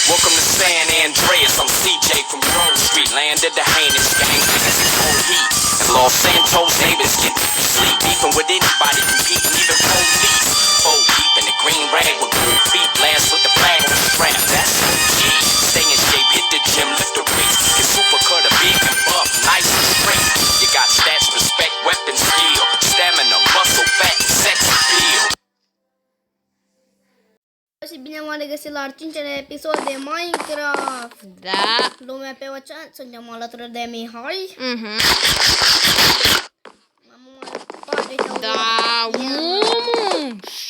Welcome to San Andreas, I'm CJ from Grove Street, land of the heinous gang, niggas in cold heat. And Los Santos neighbors get sleep, beefing with anybody, competing, even police. 4 deep in the green rag with cool feet, blast with the flag on the strap, that's G. Stay in shape, hit the gym, lift the weights, get super cut, a big and buff, nice and straight. You got stats, respect, weapon, skill, stamina, muscle, fat, and sex appeal. Și bine m-am regăsit la al 5-lea episod de Minecraft. Da. Lumea pe ocean, suntem alături de Mihai. Da,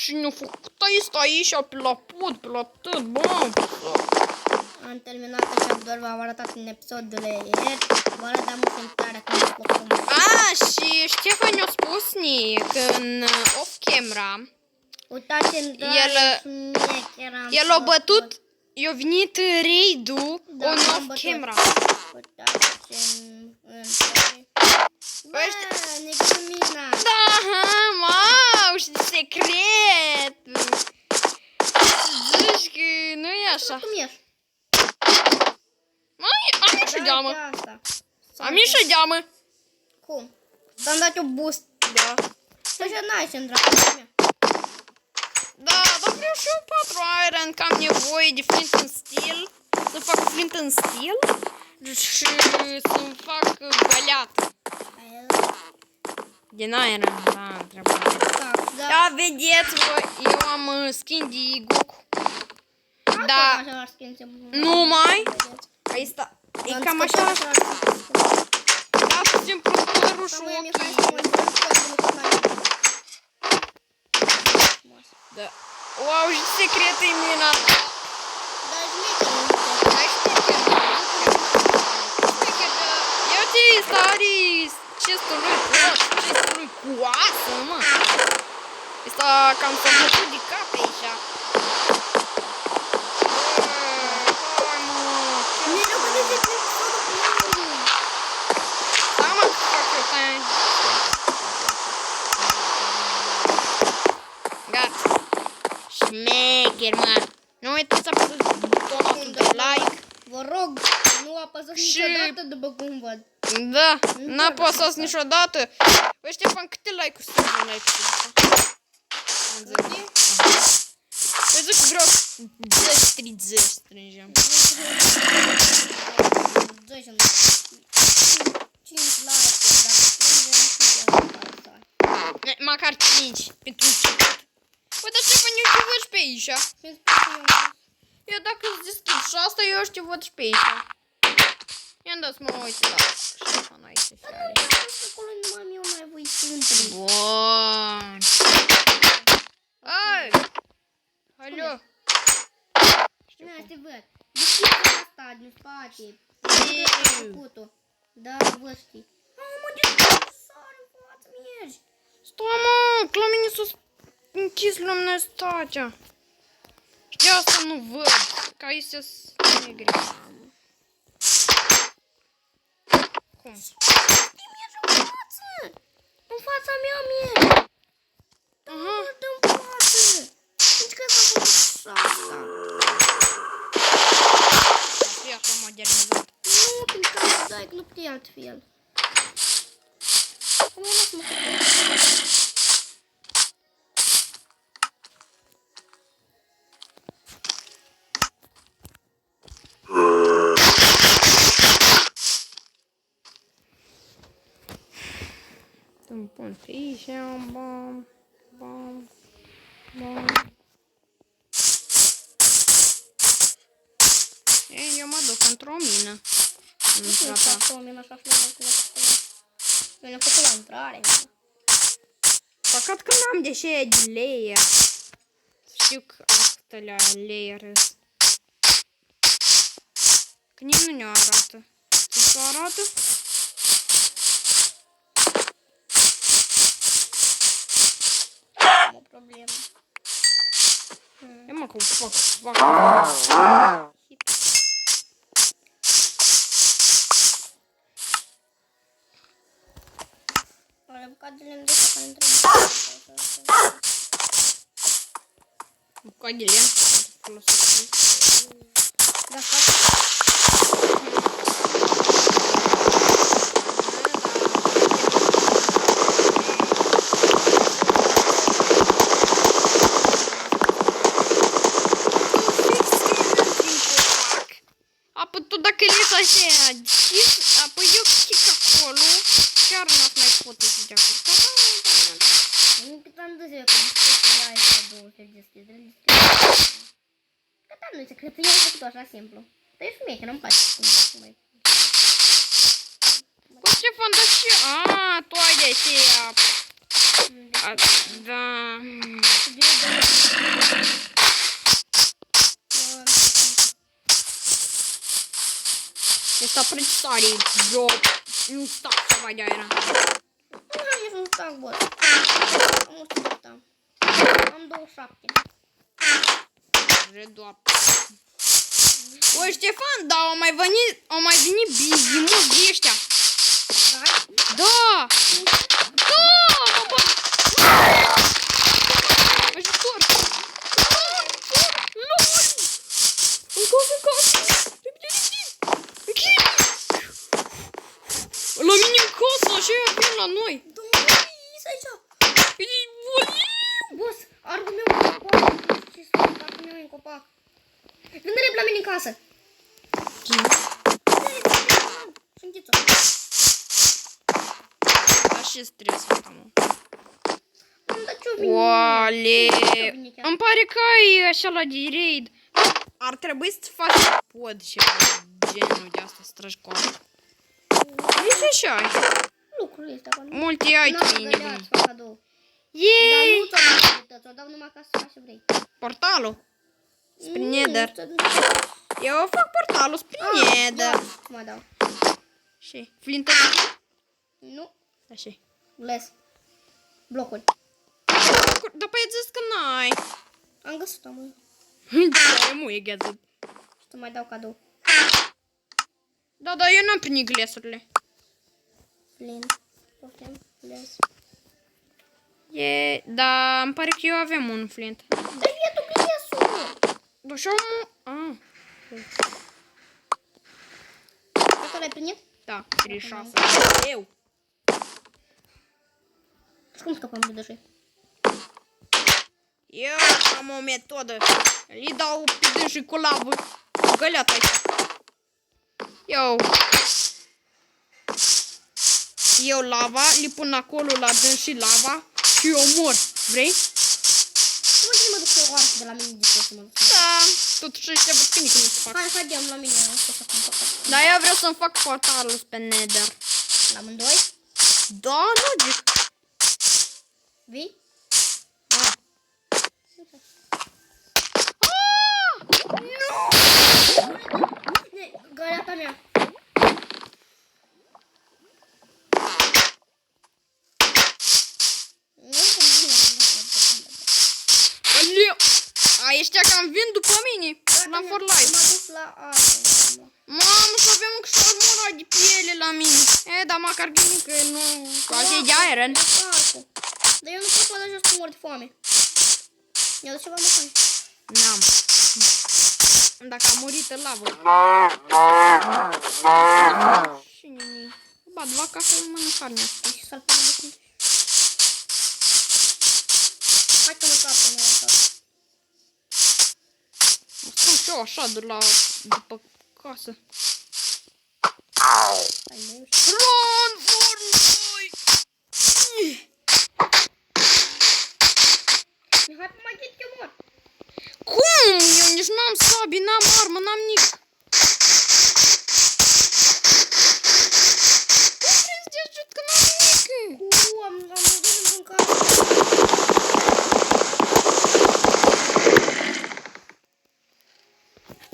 și ne-a făcut aici, pe la pod, pe la tot, bă. Am terminat așa, doar v-am arătat în episodul ieri. Vă arătam o filtrare cum se poate. Și Ștefan ne-a spus că în off-camera Uitați-mi el a bătut, i-a venit raid-ul în off-camera. Uitați-mi bă, Nicumina. Da, mau, și de secret. Zici că nu e așa. Cum ești? Am și geamă. Am și geamă. Cum? Ți-am dat eu boost. Da. Așa n-ai ce-mi dracu mea. Da, dar vreau și eu 4 iron, că am nevoie de flint în steel. Să fac flint în steel și să-mi fac găleată. Din iron, da, trebuie. Da, vedeți, voi, eu am skin de Goku. Da, numai, aici sta, e cam așa. Da, puțin părul și ochii. Da. Wow, și secret e mina. Ia ce stari chestului cu oasă, mă. Asta cam s-a făcut de cap aici. Hai, mă. Da, mă, că fac eu tăi. Gata. Șmecher, mă. Nu uitați să apăsați butonul de like. Vă rog, nu apăsați niciodată după cum văd. Da, n-apăsați niciodată. Băi, Ștefan, câte like-uri strângem la episodul ăsta? Păi zic că vreau 10-30 strângem. 5 like-uri, dacă strângem 5 like. Măcar 5 pentru început. Păi, dar Ștefan, eu te văd și pe aici. Eu dacă îți deschid și asta, eu te văd și pe aici. I-am dat să mă uit la Ștefan aici să fie are. Acolo numai eu mai voi intri. Bun. Hai! Alo! Nu, te văd. Deschid asta din spate. Făcut-o. Da, vă știi. Mamă, de sare în față, mergi. Stai, mă, că la mine s-a închis luminătatea. De asta nu văd, că aici sunt negri. Cum? Mergi în față. În fața mea mergi. Aha. Dă-mi față. Deci că s-a făcut asta. Asta e așa modernizat. Nu, pentru că dai, nu putea altfel. Cum o las, mă? Îmi pun pe aici, bam, bam, bam. Ei, eu mă duc într-o mină. Nu fac o mină așa frumos. Eu ne-am făcut la intrare. Păcat că n-am deși de layer. Știu că astea layer că nici nu ne arată. Ce arată? O problemă. E mă, că fac. Am bucat de lemn de asta care trebuie. Bucat de lemn. dacă le să așa deschis, apoi eu chic acolo, chiar n-ați mai putut să dea cu Cât am dus eu că deschis la astea două să deschidere. Cât am nu secret, eu am făcut așa simplu. Dar e femeie, că nu-mi place cum mai... Cu ce fantasie? Tu ai de aceea. Da. Este aprecare, bro. Nu stau să vai de aia. Nu am nici un stack, bă. Am 100. Am 27. Redoar. Oi, Ștefan, da, au mai venit bigimos de ăștia. Da! Da! Bă! Ajutor! LOL! În casă! Repede! La mine în casă, așa e vin la noi. Domnule, să aici. Boss, arbul meu în copac. Ce să fac, arbul meu în copac. Vine rep la mine în casă. Suntiți-o. Așa trebuie să fac, mă. Am dat ce-o vine. Oale! Îmi pare că ai așa la de raid. Ar trebui să faci pod și genul de asta, să tragi cu apa. Nici așa ai. Lucrul ăsta acolo. Multe iteme nebune. Fac cadou. Dar Yeee! nu ți-o dau, ți-o dau numai ca să faci ce vrei. Portalul. Spre Nether. Eu fac portalul spre Nether. Mă dau. Și flintă. Nu. Așa. Les. Blocuri. Dar păi zis că n-ai. Am găsit-o, mă. Ce mu e gheață. Și tu mai dau cadou. Da, da, eu n-am primit glesurile. Flint. Poftim. Les. E, da, îmi pare că eu aveam un flint. Dar e tu glesul. Dar și omul... Asta l-ai primit? Da, 36. Eu. Și cum scăpăm de dășui? Eu am o metodă. Îi dau pe dânsii cu lavă. Găleata aici. Eu lava, le pun acolo la dânsii lava și eu mor. Vrei? Nu mă duc pe o oară de la mine de să mă duc. Da, totuși ăștia văd că nici nu se fac. Hai, dăm la mine. O să fac un păcat. Dar eu vreau să-mi fac portalul pe Nether. La amândoi? Da, logic. Vii? Da. Găleata mea. Aleu! A, ăștia cam vin după mine. La For Life. M-a dus la altă. Mamă, să avem încă și armura de piele la mine. E, dar măcar gândim că nu... Asta e de iron. Dar eu nu pot să jos să mor de foame. Mi-a dus ceva mâncare. N-am. Dacă a murit în lavă. Și nimic. Bat vaca să mănânc carnea asta. Și să-l punem de sunt. Hai că mă toarcă, mi-a lăsat. Mă stăm și eu așa de la... după casă. Hai, mă, Run for noi! Mihai, pe maghet, eu mor. Cum? Eu nici n-am sabie, n-am armă, n-am nic. Cum vrei să te ajut că n-am nimic? Am văzut într-un casă.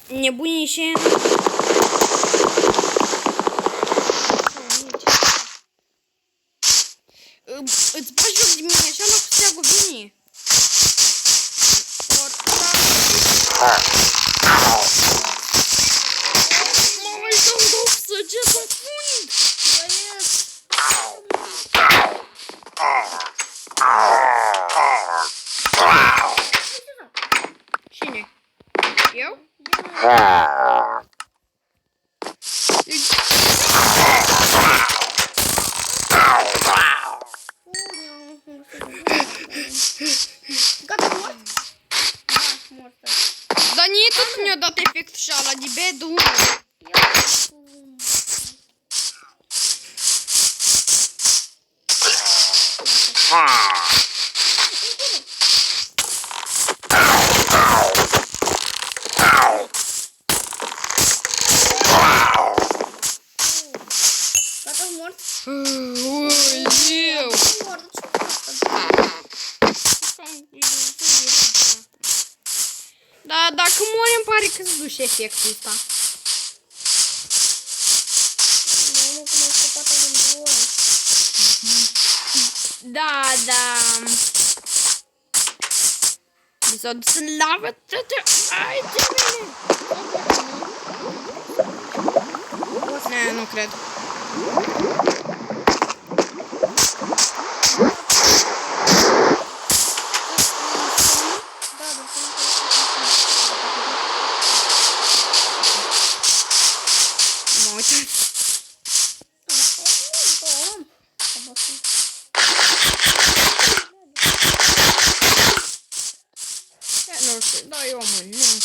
Nebunii și... Îți bagi joc de mine, așa la cu steagul vine. Mă, îi dăm două săgeți în fund. Cine? Eu? Gata, mort? Da, mort. Dar nici tot mi-a dat efect și ala de bedul 1. Gata, mort. Ui, eu. Mort, ce Da, dacă mori îmi pare că îți duce efectul ăsta. Mamă, cum ai scăpat amândoi. Da, da. Mi s-a dus în lavă. Ai, ce bine. Nu cred. Mă uit. Nu știu, da, eu mănânc.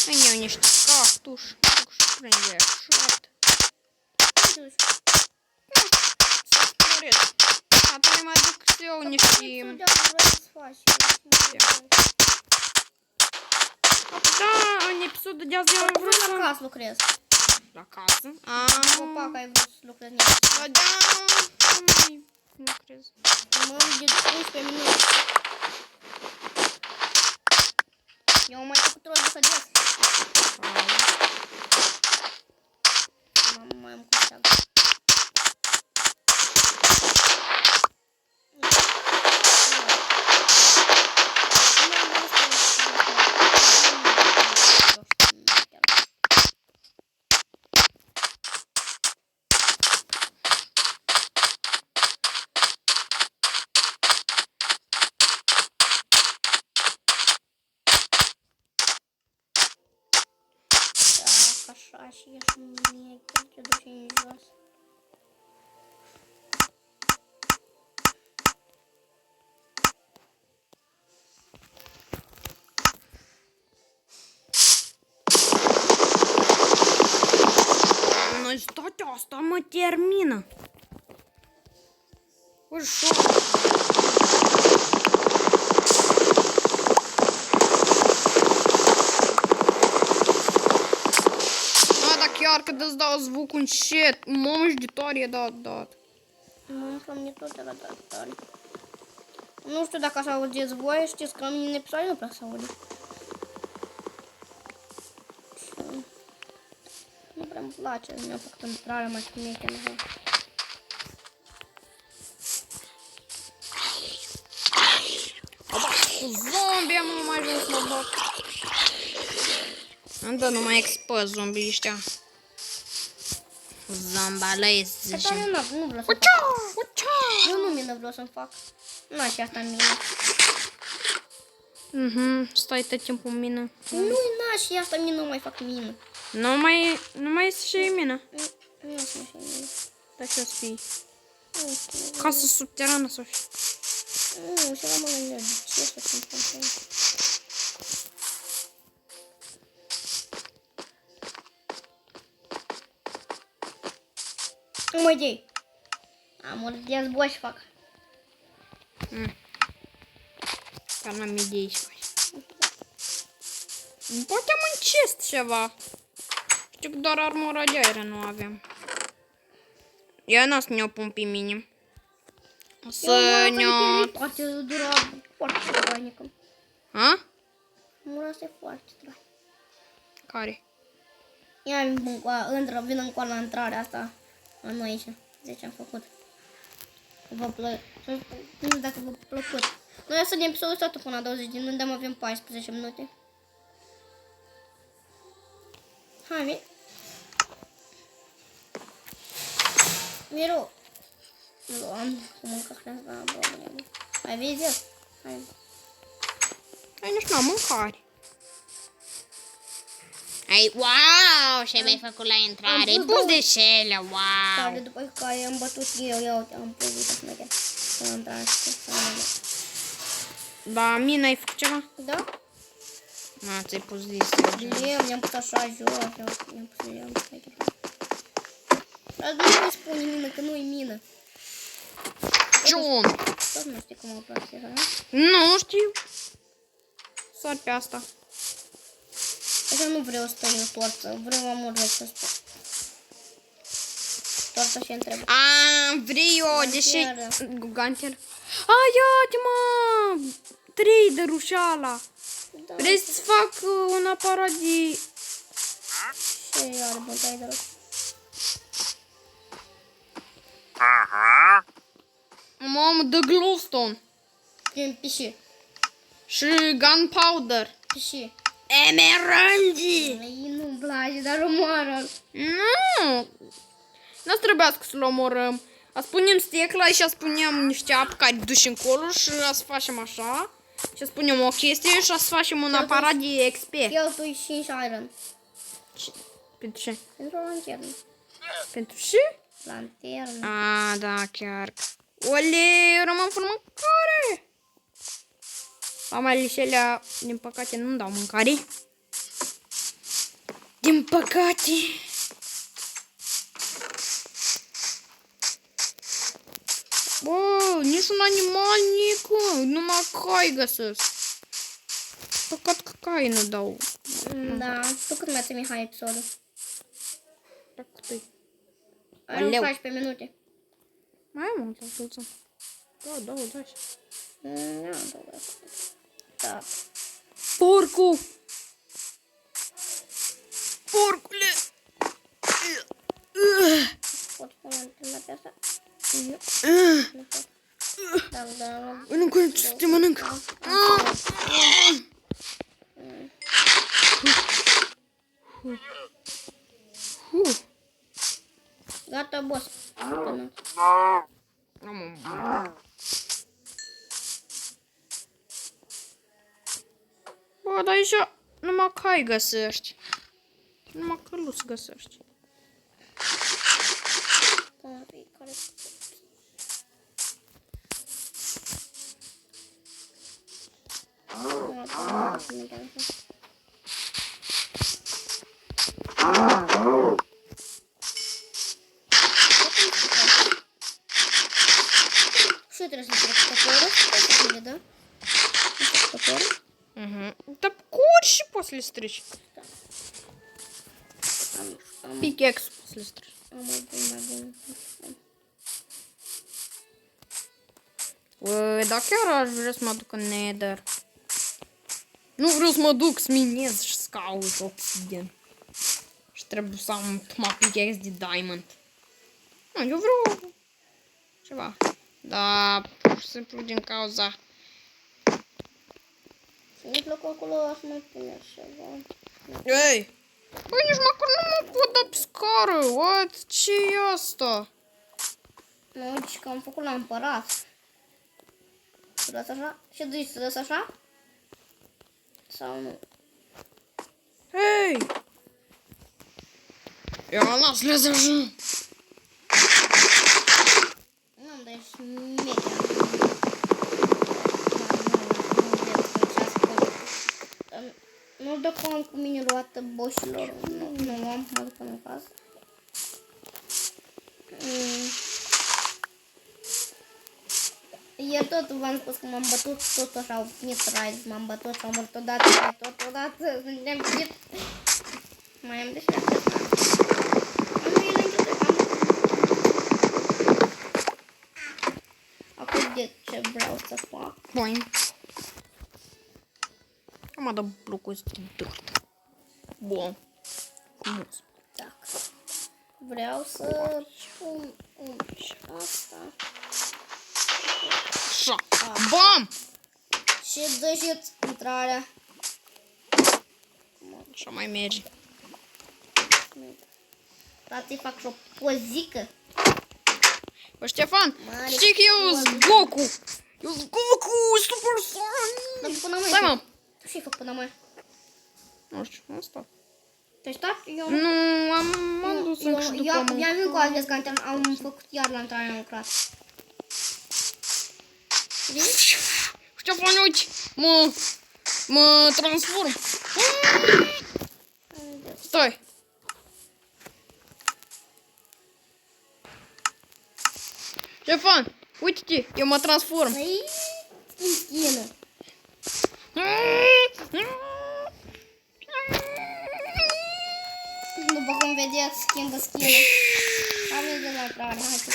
Îmi iau niște cactuși. Și prinde șoat. Apoi mai duc eu niște... Da, în episodul de azi eu am vrut să... La casă lucrez. La casă? Copac, ai vrut să lucrezi. Da, da, nu mai lucrez. Mă, de 11 minute. Eu am mai făcut rost de săgeți. Mai am cu steagă. Așa și ești mie, te duci în jos. Toate asta mă termină. Ușor. Chiar că îți dau zvuk încet. Mamă, și de tare e dat. Mamă, că mine tot era dat tare. Nu știu dacă așa auziți voi, știți că în episoade nu prea se aude. Nu prea îmi place, mi-a făcut intrarea mai șmecheră. Cu zombie am mai ajuns mă bag. Am dat numai expus zombii ăștia. Zombalezi, zicem. Nu vreau să fac. Eu nu mină vreau să-mi fac. Nu și asta mină. Stai tot timpul în mină. Nu, și asta mină, nu mai fac mină. Nu mai este și mină. Nu sunt și mină. Dar ce o să fie? Nu știu. Casă subterană să fie. Nu, și la mă gândesc. Ce să sunt pentru aici? Nu mă idei. Am o de zboi și fac. Că n-am idei și faci. Poate am încest ceva. Știu că doar armura de aer nu avem. Eu n-o să ne-o pun pe minim. O să ne-o... Poate dura foarte trainică. Ha? Mura asta e foarte trainică. Care? Ia vin încoa la intrarea asta. La noi aici. Deci am făcut. Nu știu dacă v-a plăcut. Noi o să ne episodul tot până la 20 de minute, avem 14 minute. Hai, vin. Miru. Luam, să mâncă hrănă la băbăne. Hai, vezi? Hai. Ai nici n-am mâncare. Ai, wow, ce mi-ai făcut la intrare. Ai pus de șele, wow. Care după care am bătut eu, ia uite, am pus uite așa merge. Să intra și să merge. Da, mine ai făcut ceva? Da? Ma, ți-ai pus distrugere. Ne-am pus așa jos. Ne-am pus lemn. Dar nu mai spune mină, că nu-i mină. John! Tot nu știi cum o plastic, nu? Nu știu. Sar pe asta. Așa nu vreau să stau în torță. Vreau amor să stau. Torța și întreb. Vrei eu, deși... Gantier. Gantier. Ia-te, mă! 3 de rușala. Da. Vrei să-ți fac un aparat de... Ce are bătaie de rău? Mamă, de glowstone. Gen piși. Și gunpowder. Piși. Emeraldi! Ei nu-mi place, dar omoară. Nu! Nu trebuia să-l omorâm. A spunem sticla și a spunem niște apă care duci încolo și a să facem așa. Și a spunem o chestie și a să facem un aparat de XP. Cheltui 5 iron. Pentru ce? Pentru o lanternă. Pentru ce? Lanternă. Da, chiar. Ole, rămân fără mâncare! Mamalișelea, din păcate, nu-mi dau mâncare. Din păcate. Bă, nici un animal, nicu, numai cai găsesc. Păcat că cai nu dau. Da. Tu cât mai ții, Mihai, episodul? Dacă tu-i. Are Aleu. 14 minute. Mai am o salsuță. Da, 20. Nu, da. Porcu! Porcule! Pot pune antena pe asta? Da. Mănâncă, să te mănânc! Gata, boss. Bă, dar aici numai cai găsești. Numai căluți găsești. Și trebuie să trec toporul. Da? Toporul. Dar curi și poți să le strici. Pickaxe poți să le strici. Mai Bă, dar chiar aș vrea să mă duc în Nether. Nu vreau să mă duc să minez și să caut obsidian. Și trebuie să am numai pickaxe de diamond. Nu, eu vreau ceva. Da, pur și simplu din cauza. nici locul acolo o să mai pune ceva. Ei! Păi nici măcar nu mă pot da pe scară. What? Ce e asta? Nu, uite că am făcut la împărat. Să dați așa? Ce zici, să dați așa? Sau nu? Hei! Eu las-le așa. Nu-mi dai șmecher. Nu dă cum am cu mine luată boșilor. Nu am, mă duc în casă. Eu tot v-am spus că m-am bătut tot așa, au venit rise, m-am bătut și am murit odată, totodată, suntem fit. Mai am de și asta. Nu e înainte acum de ce vreau să fac. Bun. Am dat blocul de dirt. Bun. Frumos. Tac. Vreau să pun asta. Așa. Bam! Și dă și intrarea. Așa mai merge. Tati, fac și o pozică. Bă, Ștefan, Mare știi că eu sunt Goku. Eu sunt Goku, Super Saiyan. Dar până mai. Stai, mă. Tu ce-ai făcut până mai? Nu știu, asta. Te-ai stat? Eu Nu, m-am dus încă și după Eu mâncare. am venit cu alți că am făcut iar la intrare, am lucrat. Ștefan, uite, mă. Mă transform. Stai. Șefan, uite-te, eu mă transform. Păi, skin. După cum vedeți, schimbă skin. Aveți de la intrare, hai să...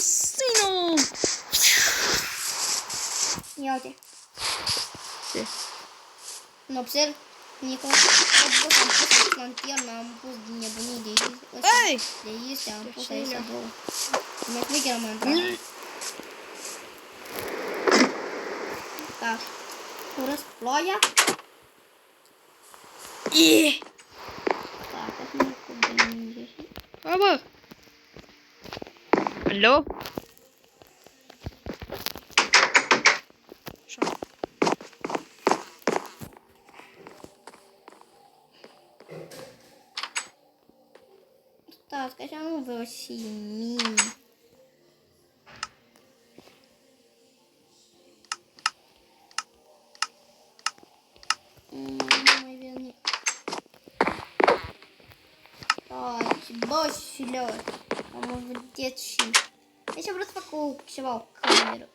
Sino! Ia uite. Ce? Nu observ? Nico, am pus lanternă, am pus din nebunii de ăsta. Ei! De este, am pus aici două. Mi-e frică rămâne intrare. Da. Urăsc ploaia. E! Da, că nu cu de ninge și... A, bă! Alo? Așa. Stați, că așa nu vreau și mine. Nu mai vine nimic. Stați, bășilor. Am vedeți și... Deci vreau să fac ceva, o cameră.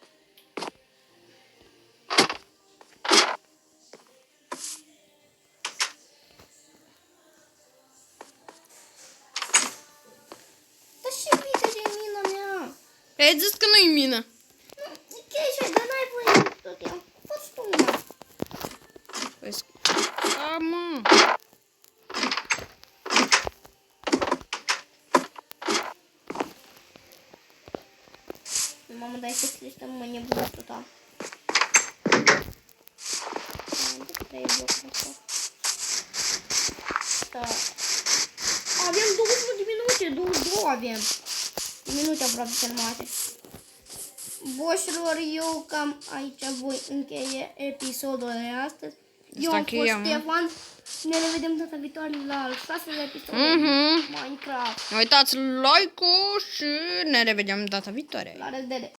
Dar și uite de mina mea. Ai zis că nu-i mină. Ok, și dar n-ai voie tot timpul. Faci tu una. Păi, a, mă. Mamă, dai să crește mă nebună total. De 3 blocuri asta. Da. Avem 20 de minute, 22 avem. De minute aproape terminate. Boșilor, eu cam aici voi încheie episodul de astăzi. Eu am fost Ștefan. Ne revedem data viitoare la al 6-lea episod Minecraft. Uitați like-ul și ne revedem data viitoare. La revedere!